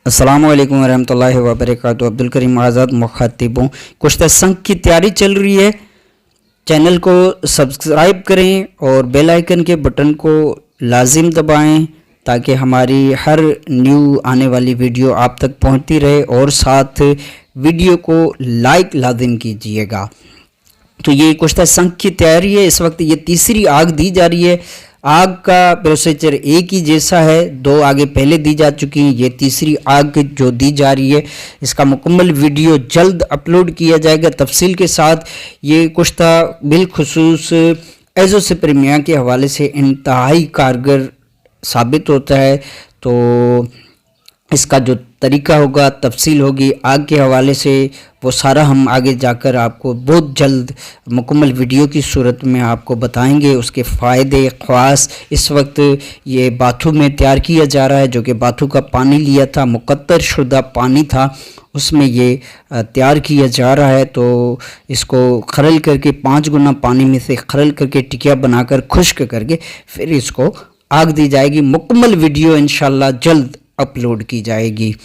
अस्सलाम वालेकुम वरहमतुल्लाहि वबरकातुहू। अब्दुल करीम आज़ाद मुखातिब हूँ। कुश्ता संघ की तैयारी चल रही है। चैनल को सब्सक्राइब करें और बेल आइकन के बटन को लाजिम दबाएं ताकि हमारी हर न्यू आने वाली वीडियो आप तक पहुंचती रहे, और साथ वीडियो को लाइक लाजिम कीजिएगा। तो ये कुश्ता संघ की तैयारी है। इस वक्त ये तीसरी आग दी जा रही है। आग का प्रोसीजर एक ही जैसा है, दो आगे पहले दी जा चुकी हैं, ये तीसरी आग जो दी जा रही है इसका मुकम्मल वीडियो जल्द अपलोड किया जाएगा तफसील के साथ। ये कुश्ता बिलखुसूस एज़ोस्पर्मिया के हवाले से इंतहाई कारगर साबित होता है। तो इसका जो तरीका होगा, तफसील होगी आग के हवाले से, वो सारा हम आगे जाकर आपको बहुत जल्द मुकम्मल वीडियो की सूरत में आपको बताएंगे। उसके फ़ायदे ख़ास इस वक्त ये बाथू में तैयार किया जा रहा है, जो कि बाथू का पानी लिया था, मुक़त्तर शुदा पानी था, उसमें ये तैयार किया जा रहा है। तो इसको खरल करके 5 गुना पानी में से खरल करके टिकिया बनाकर खुश्क करके फिर इसको आग दी जाएगी। मुकम्मल वीडियो इंशाअल्लाह जल्द अपलोड की जाएगी।